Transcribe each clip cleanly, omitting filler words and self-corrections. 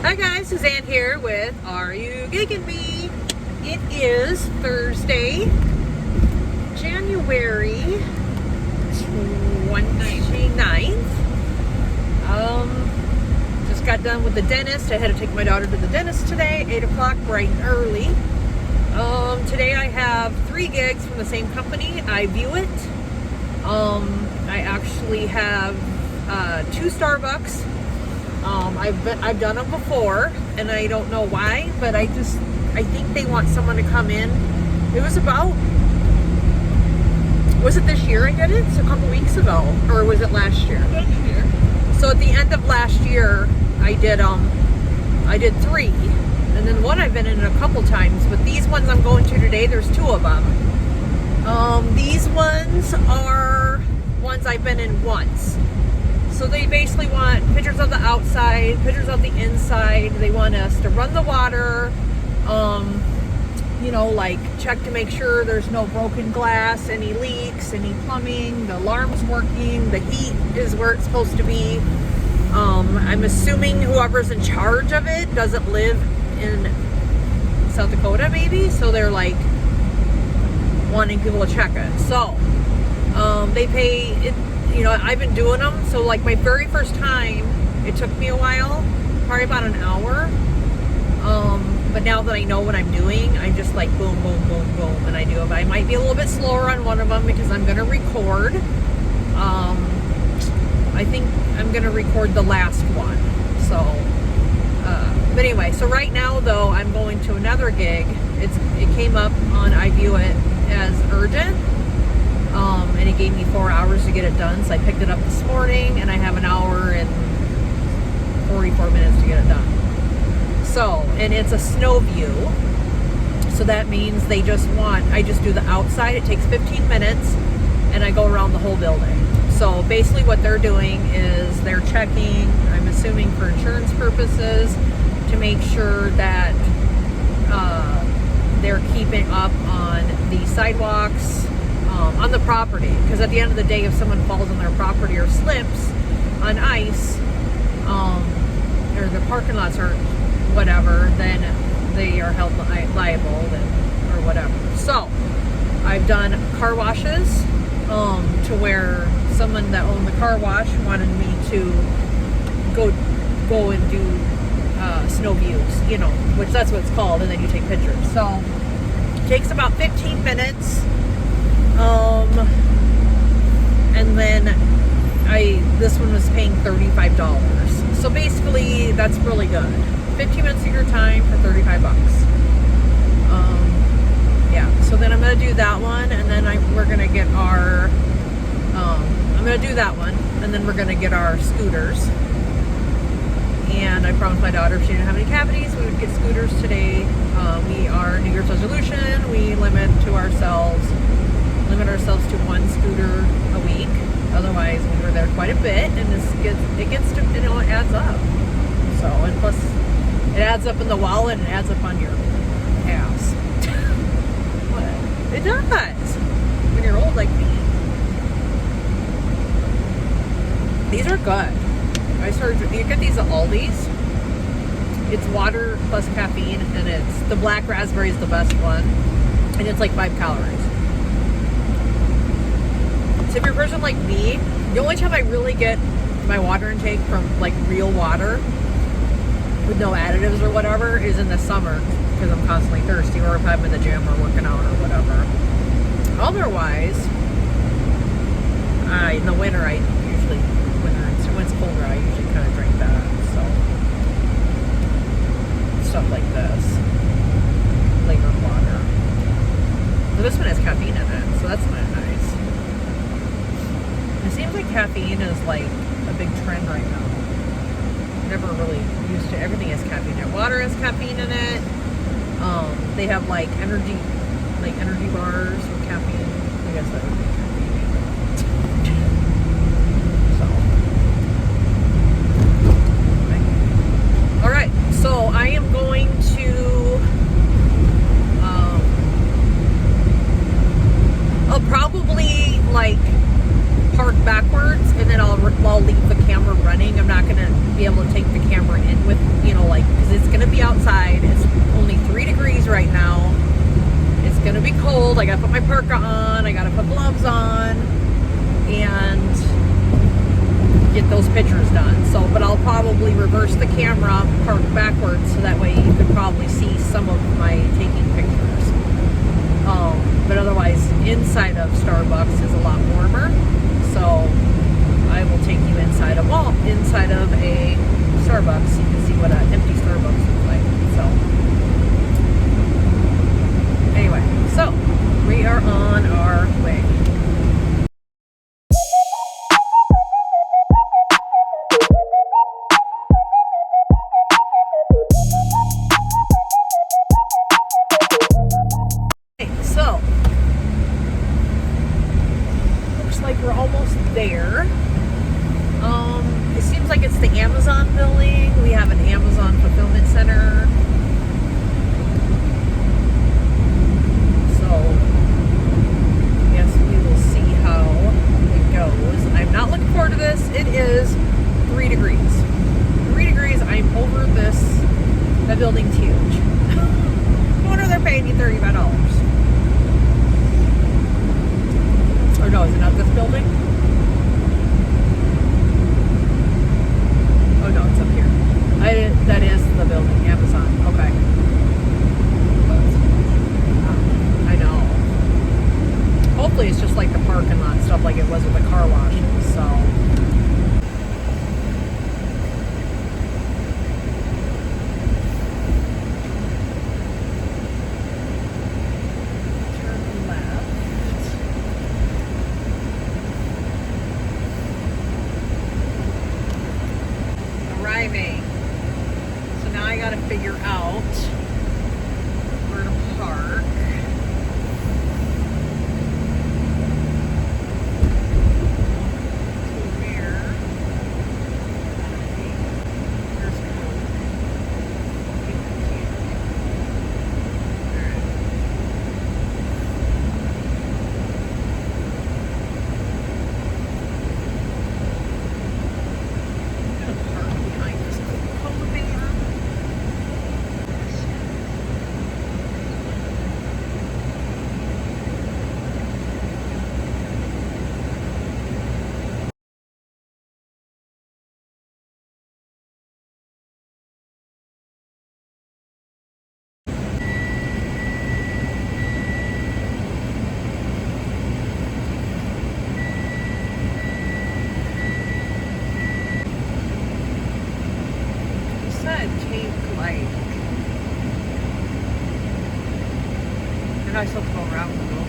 Hi guys, Suzanne here with Are You Gigging Me? It is Thursday, January 29th. Just got done with the dentist. I had to take my daughter to the dentist today, 8 o'clock, bright and early. Today I have 3 gigs from the same company, IVUEIT'S. I actually have 2 Starbucks. I've done them before, and I don't know why, but I think they want someone to come in. It was it this year I did it? It's a couple weeks ago, or was it last year? Last year. So at the end of last year, I did 3, and then one I've been in a couple times, but these ones I'm going to today, there's 2 of them. These ones are ones I've been in once. So they basically want pictures of the outside, pictures of the inside. They want us to run the water, like check to make sure there's no broken glass, any leaks, any plumbing, the alarm's working, the heat is where it's supposed to be. I'm assuming whoever's in charge of it doesn't live in South Dakota maybe, so they're like wanting people to check it. So they pay it. I've been doing them, so like my very first time, it took me a while, probably about an hour. But now that I know what I'm doing, I'm just like boom, boom, boom, boom, and I do it. But I might be a little bit slower on one of them because I'm going to record. I think I'm going to record the last one. So, but anyway, so right now though, I'm going to another gig. It came up on IVUEIT as urgent. And it gave me 4 hours to get it done. So I picked it up this morning, and I have an hour and 44 minutes to get it done. So, and it's a snow view. So that means I just do the outside. It takes 15 minutes, and I go around the whole building. So basically what they're doing is they're checking, I'm assuming for insurance purposes, to make sure that they're keeping up on the sidewalks, on the property, because at the end of the day, if someone falls on their property or slips on ice, or the parking lots or whatever, then they are held liable or whatever. So I've done car washes, to where someone that owned the car wash wanted me to go and do snow views, which that's what it's called, and then you take pictures. So it takes about 15 minutes. And then this one was paying $35. So basically that's really good. 15 minutes of your time for $35. Yeah, so then I'm going to do that one, and then we're going to get our, I'm going to do that one, and then we're going to get our scooters. And I promised my daughter if she didn't have any cavities, we would get scooters today. Our New Year's resolution, we limit ourselves to 1 scooter a week. Otherwise, we were there quite a bit, and it adds up. So, and plus, it adds up in the wallet, and it adds up on your ass. What? It does. When you're old like me. These are good. You get these at Aldi's. It's water plus caffeine, and the black raspberry is the best one, and it's like 5 calories. So if you're a person like me, the only time I really get my water intake from like real water with no additives or whatever is in the summer, because I'm constantly thirsty, or if I'm in the gym or working out or whatever. Otherwise, in the winter, when it's colder, I usually kind of drink that. So stuff like this, flavored water. But this one has caffeine in it, so that's nice. It seems like caffeine is like a big trend right now. Never really used to. Everything has caffeine in it. Water has caffeine in it. They have like energy bars with caffeine. I guess that would be caffeine. So, all right. So I am going to. I'll probably like park backwards, and then I'll leave the camera running. I'm not going to be able to take the camera in with, like I gotta put my parka on, I gotta put gloves on, and get those pictures done. So, but I'll probably reverse the camera, park backwards, so that way you could probably see some of my taking pictures. But otherwise, inside of Starbucks is a lot warmer, so I will take you inside a Starbucks. You can see what an empty Starbucks looks like. So, anyway, so we are on our way. So, looks like we're almost there. It seems like it's the Amazon building. We have an Amazon fulfillment center. So, yes, we will see how it goes. I'm not looking forward to this. It is 3 degrees. 3 degrees, I'm over this. That building's huge. No wonder they're paying me $35. Or no, is it not this building? Oh no, it's up here. That is the building, Amazon. Okay. I know. Hopefully it's just like the parking lot stuff like it was with the car washes, so. So now I got to figure out where to park. I still go around the building.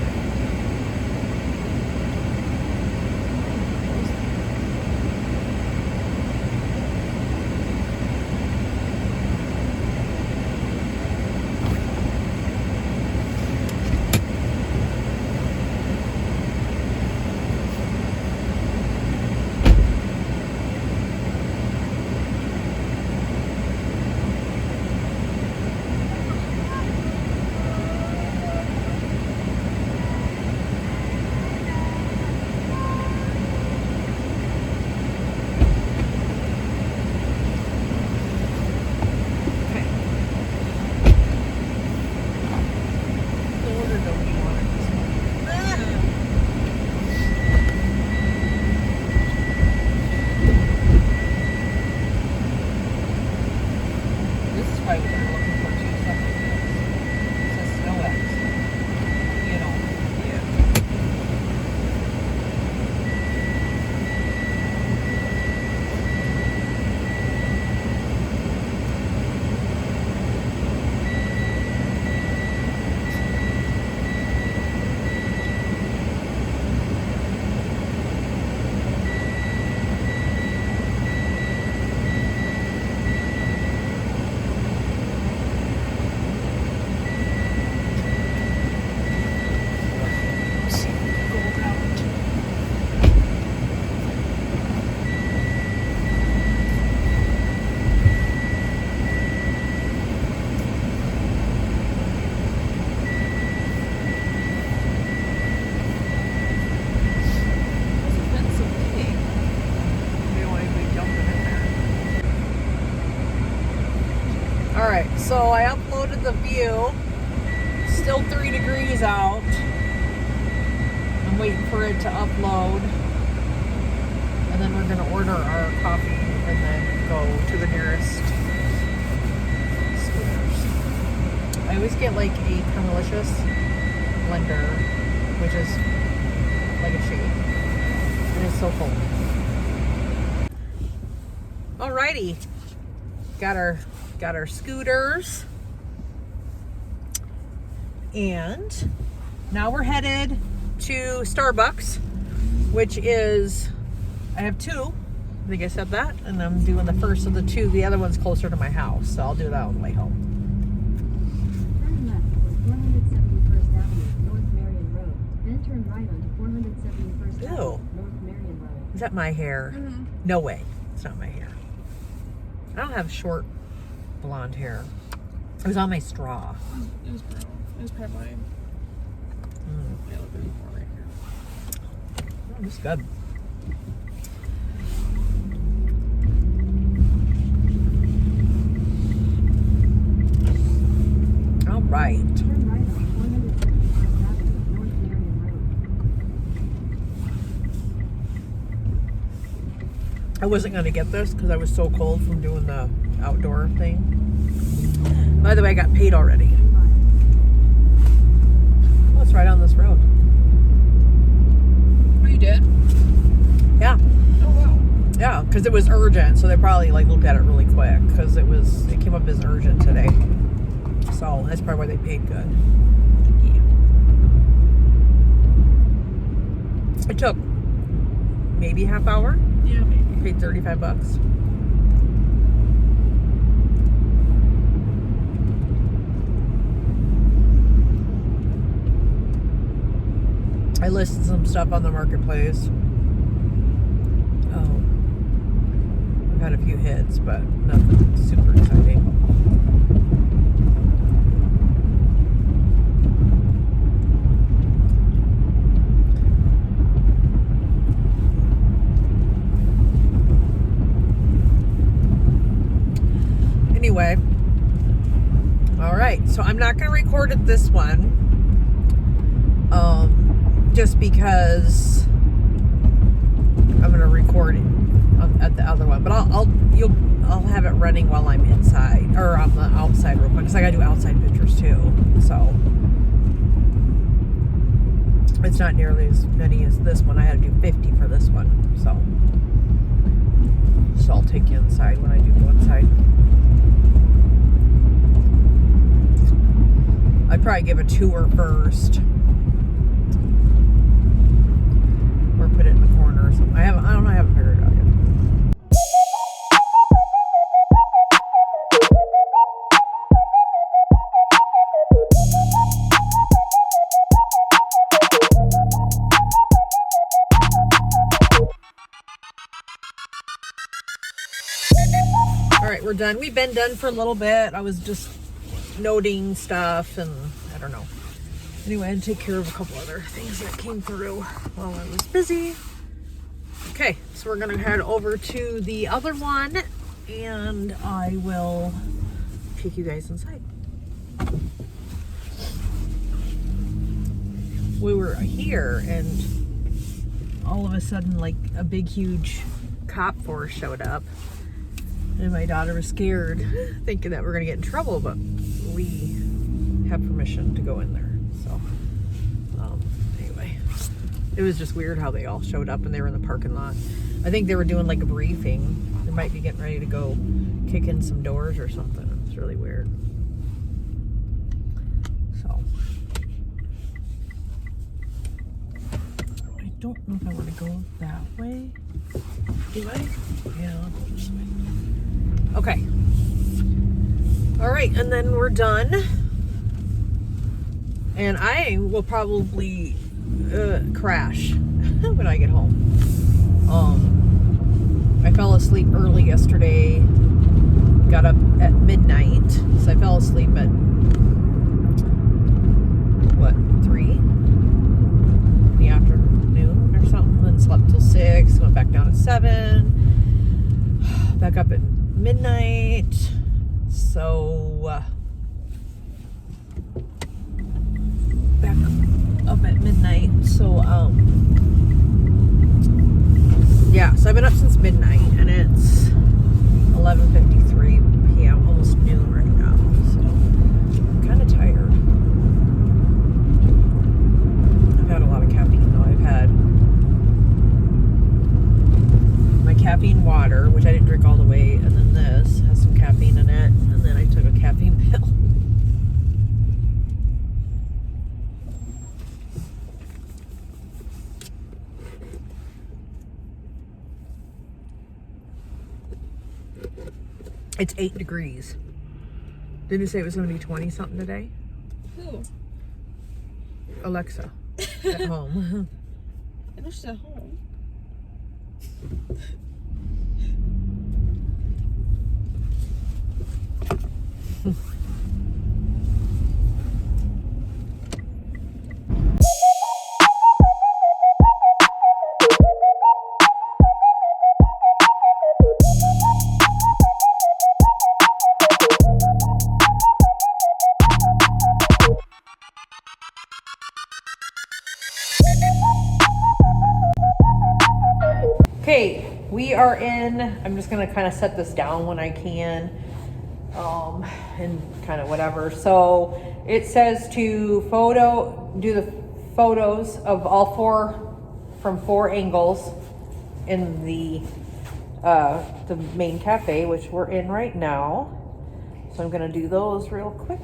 Alright, so I uploaded the view. Still 3 degrees out. waiting for it to upload. And then we're going to order our coffee and then go to the nearest Scooters. I always get like a Camelicious blender, which is like a shake. And it's so cold. Alrighty. Got our Scooters. And now we're headed to Starbucks, which is, I have two. I think I said that. And I'm doing the first of the two. The other one's closer to my house, so I'll do that on the way home. Turn left on 471st Avenue, North Marion Road. Then turn right onto 471st Avenue, North Marion Road. Is that my hair? Mm-hmm. No way. It's not my hair. I don't have short blonde hair. It was on my straw. It was brown. It was probably yeah, a little bit more right here. Oh, this is good. All right. Turn right on 471st Avenue, North Marion Road. I wasn't going to get this because I was so cold from doing the outdoor thing. By the way, I got paid already. Oh, it's right on this road. Oh, you did? Yeah. Oh, wow. Yeah, because it was urgent, so they probably like looked at it really quick because it came up as urgent today. So that's probably why they paid good. It took maybe half hour. Yeah, maybe. Paid $35. I listed some stuff on the marketplace. I've had a few hits, but nothing super exciting. Anyway, all right, so I'm not going to record it this one, just because I'm going to record it at the other one, but I'll have it running while I'm inside or on the outside real quick because I got to do outside pictures too. So it's not nearly as many as this one. I had to do 50 for this one, so I'll take you inside when I do go inside. I'd probably give a tour first. Or put it in the corner or something. I haven't figured it out yet. Alright, we're done. We've been done for a little bit. I was just noting stuff and I don't know. Anyway, I had to take care of a couple other things that came through while I was busy. Okay, so we're gonna head over to the other one and I will take you guys inside. We were here and all of a sudden like a big huge cop force showed up and my daughter was scared thinking that we're gonna get in trouble, but we have permission to go in there. So anyway, it was just weird how they all showed up and they were in the parking lot. I think they were doing like a briefing. They might be getting ready to go kick in some doors or something. It's really weird. So I don't know if I want to go that way. Do I? Yeah, I'll go this way. Okay. All right, and then we're done. And I will probably crash when I get home. I fell asleep early yesterday. Got up at midnight. So I fell asleep at, 3 in the afternoon or something. Then slept till 6. Went back down at 7. Back up at midnight. So back up up at midnight. So, yeah, so I've been up since midnight and it's 11:53 p.m., almost noon right now. So, I'm kind of tired. I've had a lot of caffeine though. I've had my caffeine water, which I didn't drink all the way, and then this has some caffeine in it, and then I took a caffeine pill. It's 8 degrees. Didn't you say it was going to be 20 something today? Who? Alexa at home. I know she's at home. Okay, we are in, I'm just gonna kind of set this down when I can, and kind of whatever. So it says to do the photos of all four, from 4 angles in the main cafe, which we're in right now. So I'm gonna do those real quick.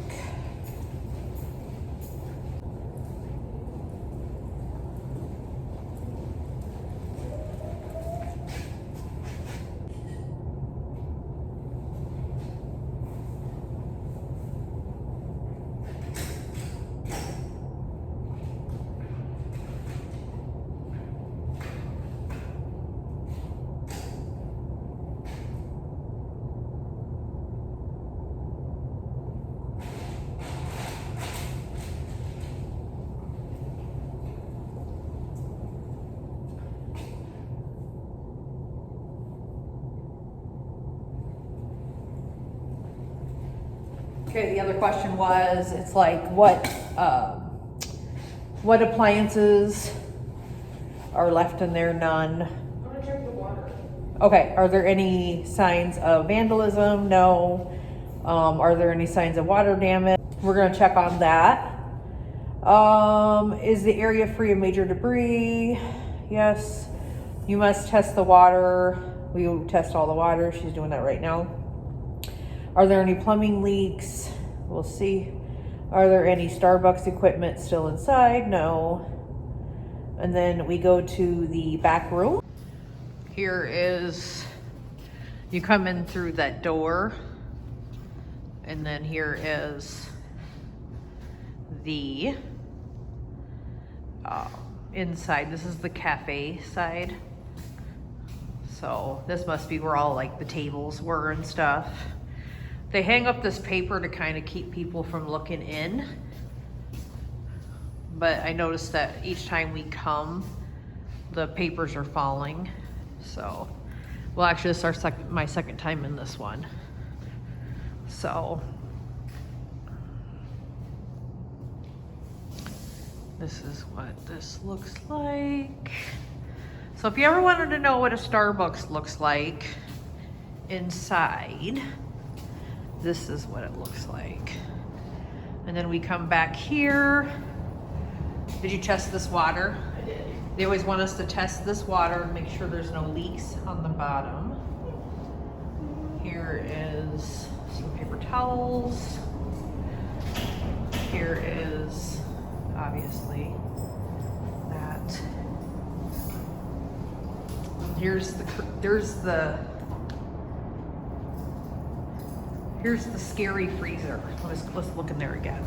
Okay, the other question was, it's like what appliances are left in there? None. I'm gonna check the water. Okay, are there any signs of vandalism? No. Are there any signs of water damage? We're gonna check on that. Is the area free of major debris? Yes. You must test the water. We will test all the water. She's doing that right now. Are there any plumbing leaks? We'll see. Are there any Starbucks equipment still inside? No. And then we go to the back room. Here is, you come in through that door, and then here is the inside. This is the cafe side. So this must be where all like the tables were and stuff. They hang up this paper to kind of keep people from looking in. But I noticed that each time we come, the papers are falling. So, well, actually this is my second time in this one. So, this is what this looks like. So if you ever wanted to know what a Starbucks looks like inside, this is what it looks like. And then we come back here. Did you test this water? I did. They always want us to test this water and make sure there's no leaks on the bottom. Here is some paper towels. Here is obviously that. Here's the scary freezer. Let's look in there again.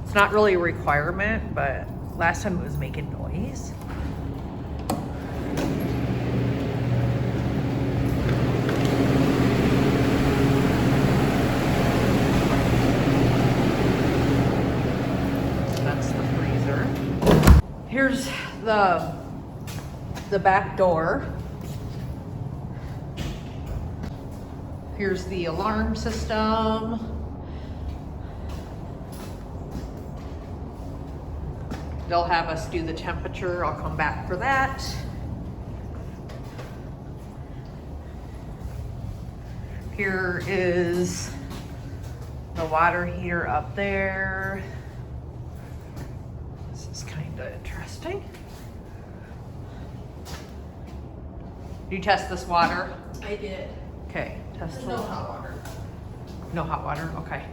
It's not really a requirement, but last time it was making noise. That's the freezer. Here's the back door. Here's the alarm system. They'll have us do the temperature. I'll come back for that. Here is the water heater up there. This is kind of interesting. Do you test this water? I did. Okay, test There's the no hot water. No hot water, okay.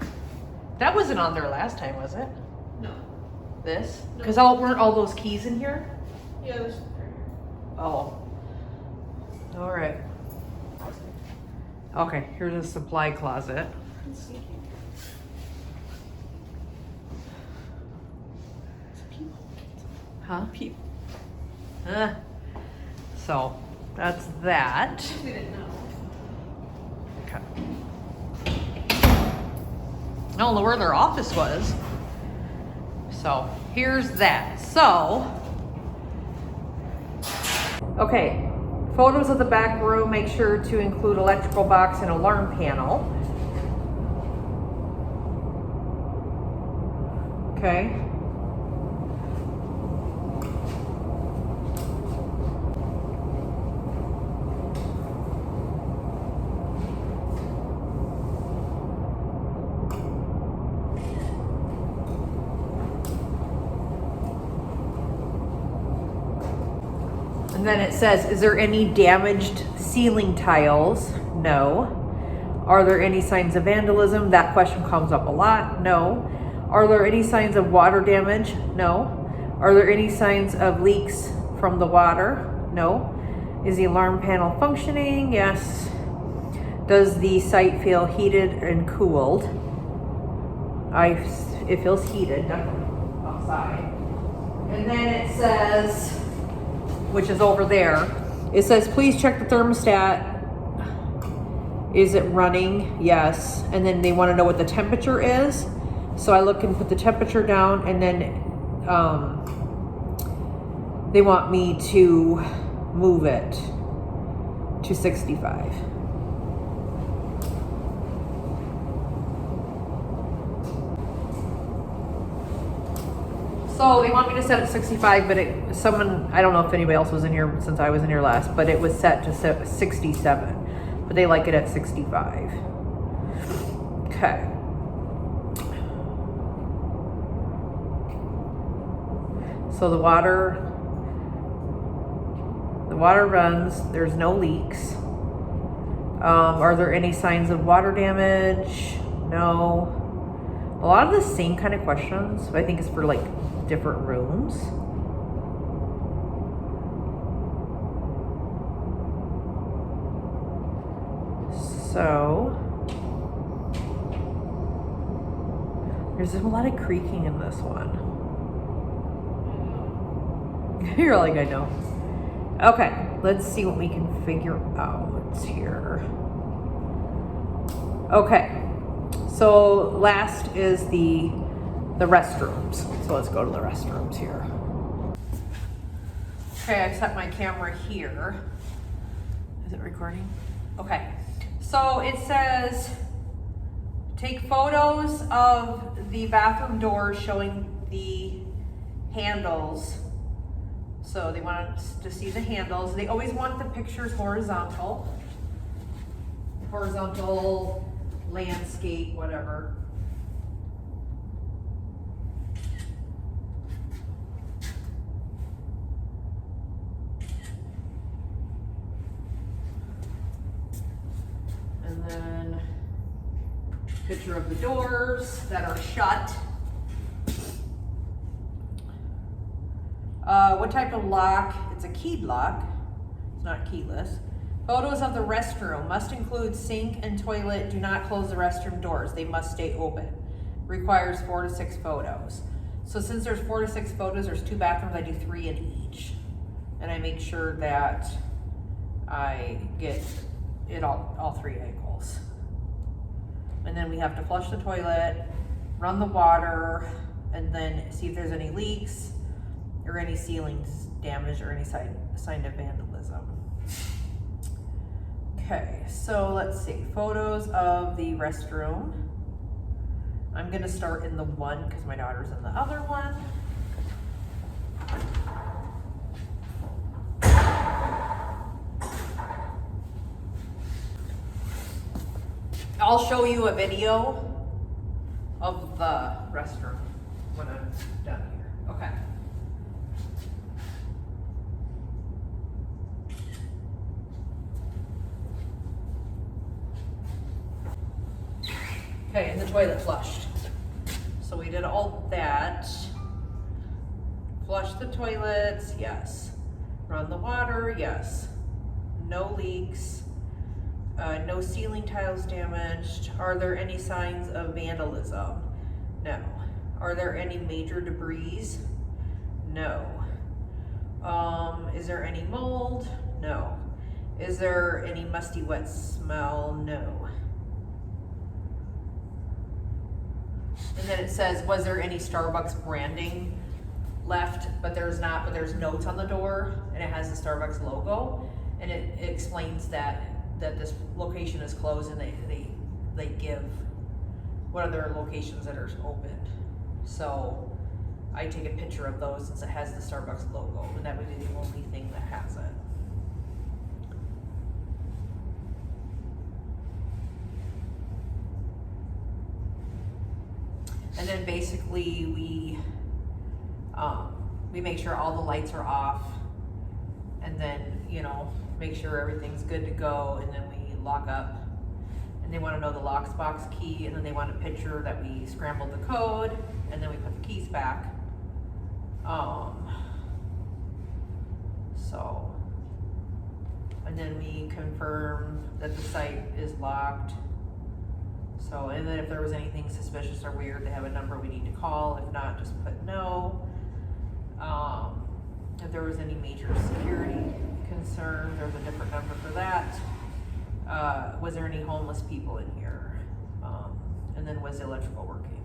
That wasn't on there last time, was it? No. This? No. Because weren't all those keys in here? Yeah, there's. Oh. All right. Okay, here's a supply closet. It's sneaky. It's people. Huh? People. So, that's that. We didn't know. Okay. I don't know where their office was. So, here's that. So, okay. Photos of the back room, make sure to include electrical box and alarm panel. Okay. And then it says, is there any damaged ceiling tiles? No. Are there any signs of vandalism? That question comes up a lot. No. Are there any signs of water damage? No. Are there any signs of leaks from the water? No. Is the alarm panel functioning? Yes. Does the site feel heated and cooled? It feels heated, definitely outside. And then it says, which is over there, it says, please check the thermostat. Is it running? Yes. And then they want to know what the temperature is. So I look and put the temperature down, and then they want me to move it to 65. So they want me to set it 65, but I don't know if anybody else was in here since I was in here last, but it was set to 67. But they like it at 65. Okay. So the water runs, there's no leaks. Are there any signs of water damage? No. A lot of the same kind of questions, but I think it's for like different rooms. So there's a lot of creaking in this one. You're like, I know. Okay, let's see what we can figure out here. Okay, so last is the restrooms. So let's go to the restrooms here. Okay, I've set my camera here. Is it recording? Okay, so it says, take photos of the bathroom doors showing the handles. So they want us to see the handles. They always want the pictures horizontal, landscape, whatever. And then picture of the doors that are shut. What type of lock? It's a keyed lock. It's not keyless. Photos of the restroom must include sink and toilet. Do not close the restroom doors. They must stay open. Requires 4 to 6 photos. So since there's 4 to 6 photos, there's 2 bathrooms. I do 3 in each. And I make sure that I get it all 3 angles. And then we have to flush the toilet, run the water, and then see if there's any leaks or any ceiling damage or any sign of vandalism. Okay, so let's see, photos of the restroom. I'm gonna start in the one because my daughter's in the other one. I'll show you a video of the restroom when I'm done here. Okay. Okay, and the toilet flushed. So we did all that. Flush the toilets, yes. Run the water, yes. No leaks. No ceiling tiles damaged. Are there any signs of vandalism? No. Are there any major debris? No. Is there any mold? No. Is there any musty wet smell? No. And then it says, was there any Starbucks branding left? But there's not, but there's notes on the door and it has the Starbucks logo, and it explains that this location is closed, and they give what other locations that are opened. So I take a picture of those since it has the Starbucks logo, and that would be the only thing that has it. And then basically we make sure all the lights are off, and then, you know, make sure everything's good to go, and then we lock up. And they want to know the lockbox key, and then they want a picture that we scrambled the code, and then we put the keys back. So, and then we confirm that the site is locked. So, and then if there was anything suspicious or weird, they have a number we need to call. If not, just put no. If there was any major security concern, there's a different number for that. Was there any homeless people in here? And then was the electrical working?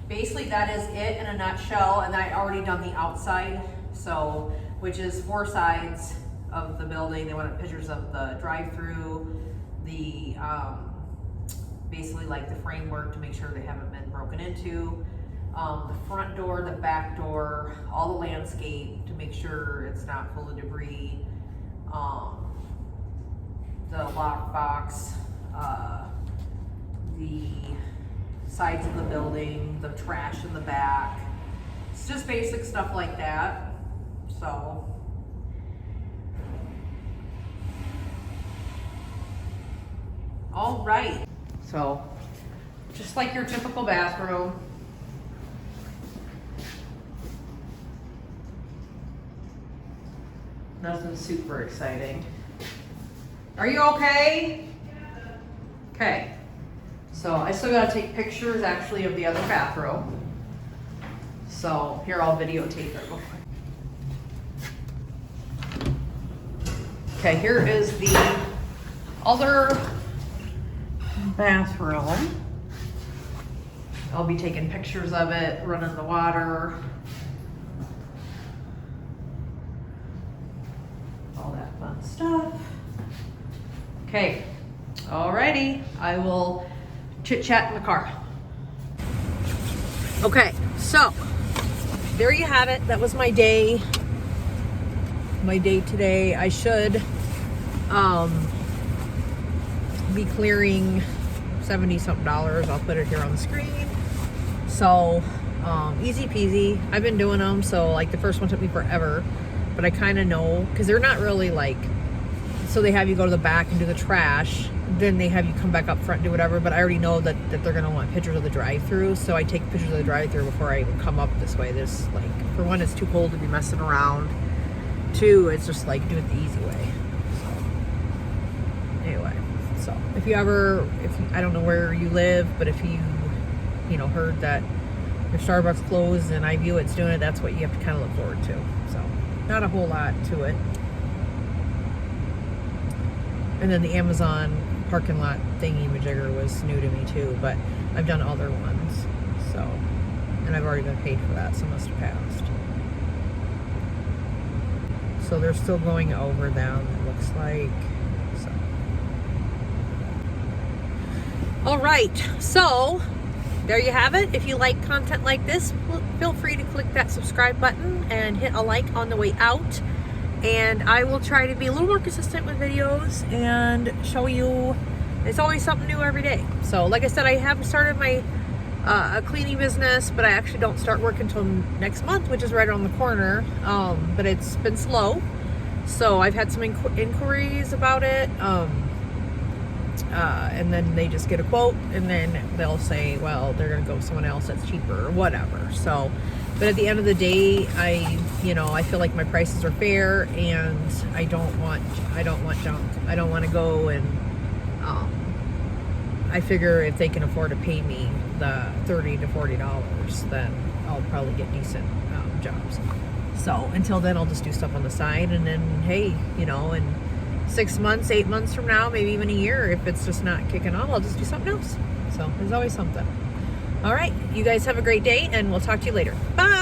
Basically, that is it in a nutshell. And I already done the outside, so, which is 4 sides of the building. They wanted pictures of the drive-through, the basically like the framework to make sure they haven't been broken into, the front door, the back door, all the landscape to make sure it's not full of debris, the lockbox, the sides of the building, the trash in the back. It's just basic stuff like that. So all right. So, just like your typical bathroom. Nothing super exciting. Are you okay? Okay. So, I still gotta take pictures actually of the other bathroom. So, here I'll videotape it real quick. Okay, here is the other bathroom. I'll be taking pictures of it, running the water, all that fun stuff. Okay, alrighty, I will chit chat in the car. Okay, so there you have it. That was my day. My day today. I should be clearing $70-something. I'll put it here on the screen. So easy peasy. I've been doing them, so like the first one took me forever, but I kind of know, because they're not really like, so they have you go to the back and do the trash, then they have you come back up front and do whatever, but I already know that they're going to want pictures of the drive-through, so I take pictures of the drive-through before I even come up this way. There's like, for one, it's too cold to be messing around. 2, it's just like do it the easy way. So anyway, so if you I don't know where you live, but if you heard that if Starbucks closed and IVUEIT'S doing it, that's what you have to kind of look forward to. So not a whole lot to it. And then the Amazon parking lot thingy-majigger was new to me too, but I've done other ones. So, and I've already been paid for that, so it must have passed. So they're still going over them, it looks like. So. All right, so there you have it. If you like content like this, feel free to click that subscribe button and hit a like on the way out. And I will try to be a little more consistent with videos and show you, it's always something new every day. So like I said, I have started my cleaning business, but I actually don't start work until next month, which is right around the corner. But it's been slow. So I've had some inquiries about it. And then they just get a quote and then they'll say, well, they're going to go with someone else that's cheaper or whatever. So, but at the end of the day, I feel like my prices are fair and I don't want junk. I don't want to go and, I figure if they can afford to pay me the $30 to $40, then I'll probably get decent jobs. So until then, I'll just do stuff on the side, and then, hey, in 6 months, 8 months from now, maybe even a year, if it's just not kicking on, I'll just do something else. So there's always something. All right, you guys have a great day, and we'll talk to you later. Bye.